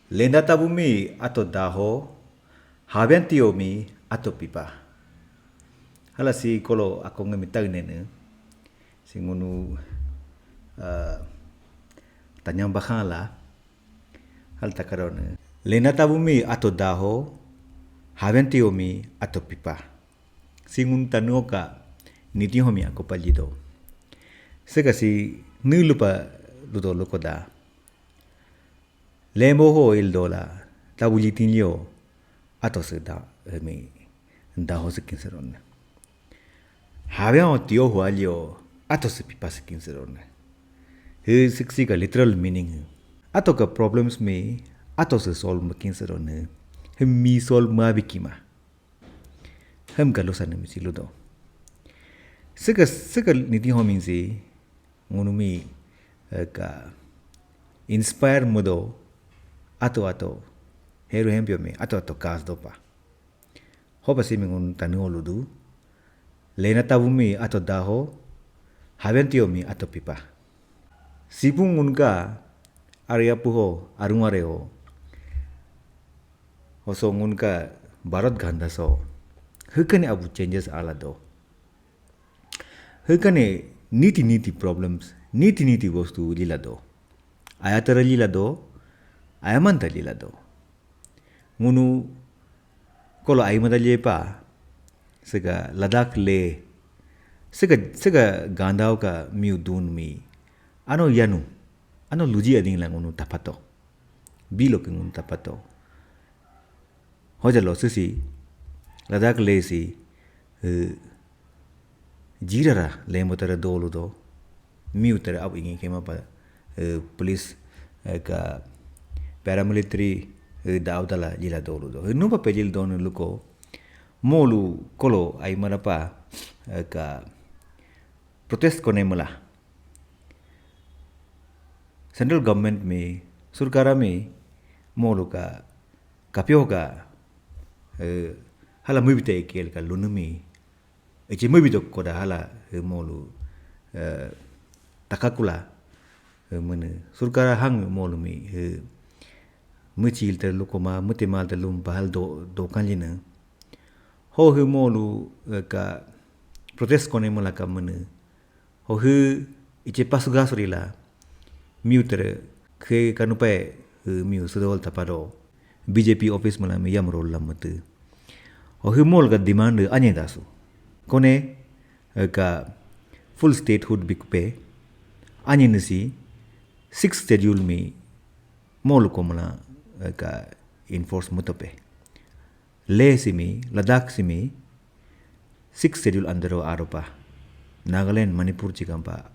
Lenda tabu mi atau daho, habyañ tiyo mi atau pipa. Hala si kalau aku ngemitag nene, si ngunu tanyang bakhala, hal takarone. Lenda tabu mi atau daho, habyañ tiyo mi atau pipa. Si ngun tanu ka niti homi aku palido. Sekasi nulupa luto luko da. Lembo ho il dola tabu hitiñ atau seda mi daho sekin seron. Habyañ tiyo ho alio atau se pipa sekin seron. He siksika literal meaning. Atau ka problems me atau se solve makin seron. He mi solve ma bikima. Hem kalosan mi siludo. Seka niti homin si ngunumi ka inspire mudo atau heru hempio me atau kas dopa. Hopa si mingun tanu ludu. Lena tabu mi atau daho, habyañ tiyo mi atau pipa. Sipuñ ngunka area puho arung areo. Hoso ngunka barat ganda so. Hekane abu changes ala do. Hekane niti problems, niti wostu lila do. Ayatara lila do, ayamanta lila do. Ngunu kolo aymada pa sega ladak le sega gandao ka miu dun mi ano yanu ano luji ading lang ngunu tapato bilo ke ngunu tapato hojalo sisi ladak le si jirara le motara dolu do miu tara abu ingin kema pa police ka paramilitary daudala lila dolu do nupa pejil don luko molu kolo ay manapa ka protest kone mula central government me surkara me molu ka kapyo ka hala mubite kel ka lunumi eche mubito koda hala molu takakula mene surkara hang molu mi mucil ter lukoma mutimal ter lum bahal do kanjina ho he molu ka protest kone mula ka mene ho he iche pasugas rila miutere ke kanupai miu sudol tapado BJP office mula mi yam rol lamatu ho he mol ka demand anye dasu kone ka full statehood bikpe anye nasi 6th schedule mi mol ko mula ka enforce mutope le simi ladakh simi 6th schedule andero aropa Nagaland Manipur chikampa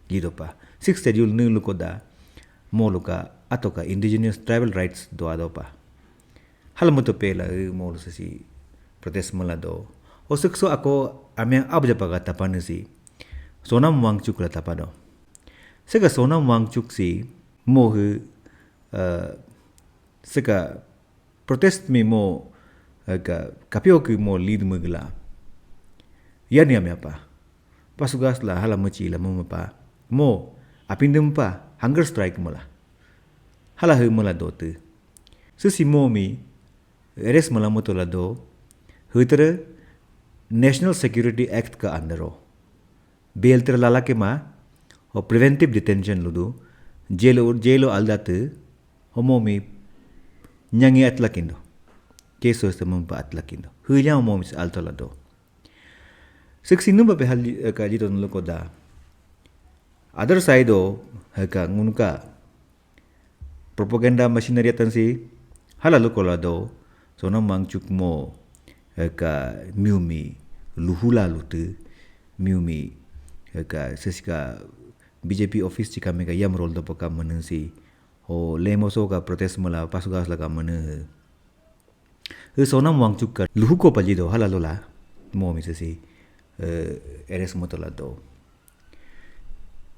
lidopa 6th schedule ni luko da moluka atoka indigenous tribal rights do adopa hal mutope la molu sisi protest mala do o sekso ako amya abja paga tapanasi sonam wangchuk la tapado sega sonam wangchuk si mohu sega protest mi mo ka kapyo ki mo lead mugla yani apa pasugas la hala machi la mo pa mo apindem pa hunger strike mala hala he mala dote sisi mo mi eres mala moto la do hutere national security act ka andero bail ter lala ke ma o preventive detention ludu jailo aldate homo mi nyangi atlakindo keso este mumpa atlakindo huya mo mis alto lado seksi numba pe hal ka jito nuluko da other side o ka ngunka propaganda machinery tansi hala luko lado sono mangchuk mo ka miumi luhula lutu miumi ka sesika BJP office chika mega yam rol do paka manensi o lemoso ka protest mala pasugas laga mane sonam wangchuk ka luko palido hala lola mo mi sesi eres motola do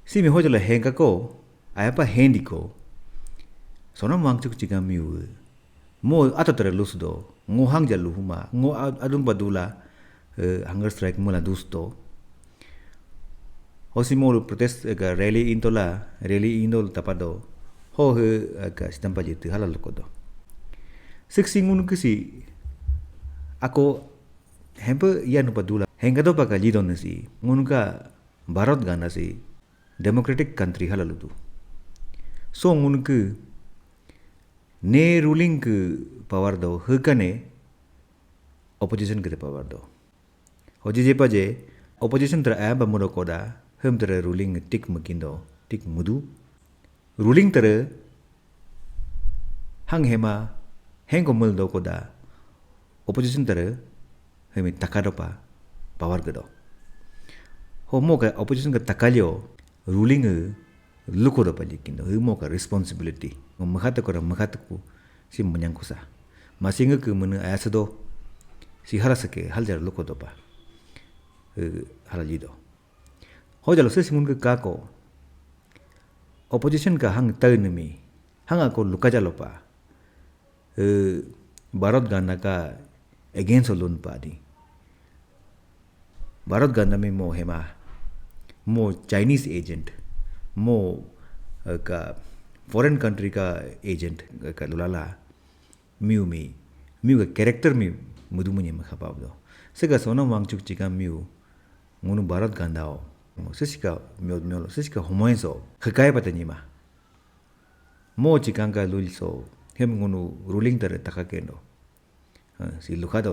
si mi hojala henga ko ayapa hendiko sonam wangchuk chika miu mo atotare lusdo ngo hangja luhuma ngo adum badula hunger strike mula dusto hosimolu protest ka rally indol tapado ho he ka stampa jitu halal kodo Seksi ngun kesi ako hempe yan padula. Hengka to paka lidon nasi ngun ka Bharat gana si democratic country hala lutu. So ngun ke ne ruling ke power do hekane opposition ke power do. Hoji je paje opposition tra aba mudo koda hem tra ruling tik makindo tik mudu ruling tra hang hema heng mul do koda opposition tra hemi taka do pa power ke do. Ho mo ka opposition ka takalyo ruling luko do pa jikindo mo ka responsibility ngomhata ko ramhata ko si menyangkusa masing ke mena ayasa do si harasake haljar luko do pa halajido ho jalo se simun ke kako opposition ka hang tainmi hang ako luka jalo pa Bharat gana ka against olun pa di Bharat gana me mo hema mo Chinese agent mo ka foreign country ka agent ka lulala miu ka character mi mudu munye makhapab do sega sona wangchuk chika miu ngunu Bharat gandao sesika miolo sesika homoenso khakai patani ma mo chikang ka lulso hem ngunu ruling tare takakendo si luka do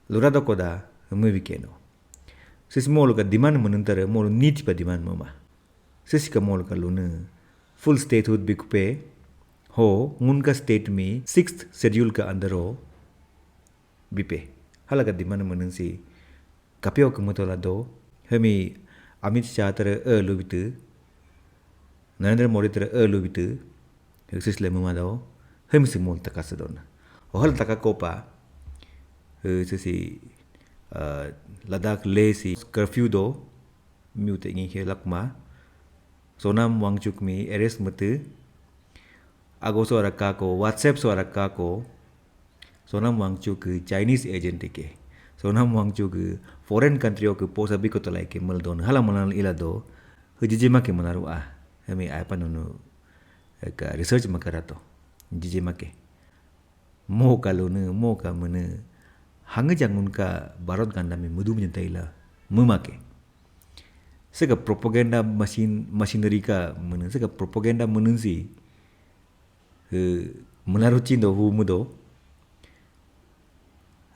lurado koda mu bikeno sis mol ka demand munantare mol need pa demand mama sis ka mol ka luna full statehood bikupe ho ngun ka state mi 6th schedule ka andar ho bipe hala ka demand munansi kapyo ka mutola do hemi Amit Shah tare lubitu Narendra Modi tare lubitu sis le mama do hemi si mol takasadona hal takakopa sisi Ladakh le si curfew do mute ngi he lakma sonam wangchuk mi arrest mate ago so rakka ko WhatsApp so rakka ko sonam wangchuk Chinese agent ke sonam wangchuk foreign country ko posa bi ko to like mal don hala manal ila do hujijima ke manaru hemi apa nunu ka research makarato jijima ke mo kalune mo ka mene hangajang unka Bharat ganda mi mudu menyentai memake sega propaganda machinery ka menen sega propaganda menunsi menaruci do hu mudo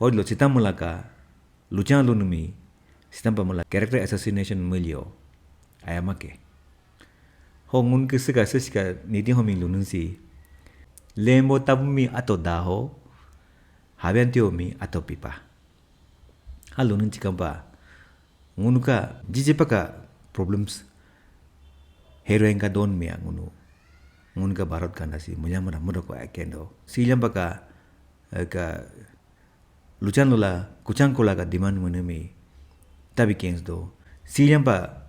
hodlo citam melaka lucha lunumi sitam pamela character assassination melio ayamake hongun ke sega sesika niti homi lununsi lembo tabumi atau daho habyañ mi atau pipa halo nun cikampa ngunuka jijepaka problems heroin ka don mi ngunuka Bharat ganda si munyamara mudoko akendo silam baka ka lucan lola kucang kola ka demand menemi tabi kens do silam ba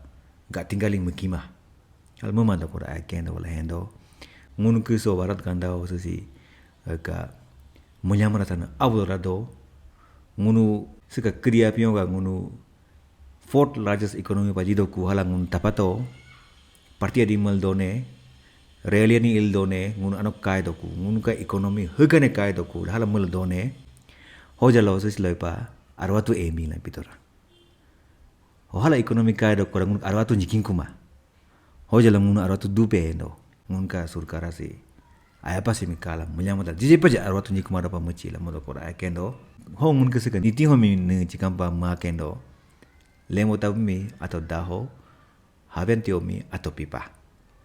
ga tinggaling mekima hal mama do kora akendo wala hendo ngunuka so Bharat ganda o si ka munyamara sana awrado ngunu sika kriya pionga ngunu fourth largest economy pa jido ku hala ngun tapato partia di mal done reliani il done ngunu anok kai do ku ngunu ka economy hegane kai do ku hala mal done hojalo sis lepa arwatu emi la pitora hala economy kai do ku ngun arwatu nyiking kuma hojalo ngunu arwatu dupe endo ngun ka surkara si ayapa si mikala munyamata jije paja arwatu nyikuma pa muchila modo kora akendo hongun keseka niti homi ne chikampa ma kendo lemo tabmi atau daho habyañ mi atau pipa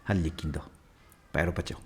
hal likindo pairo pacho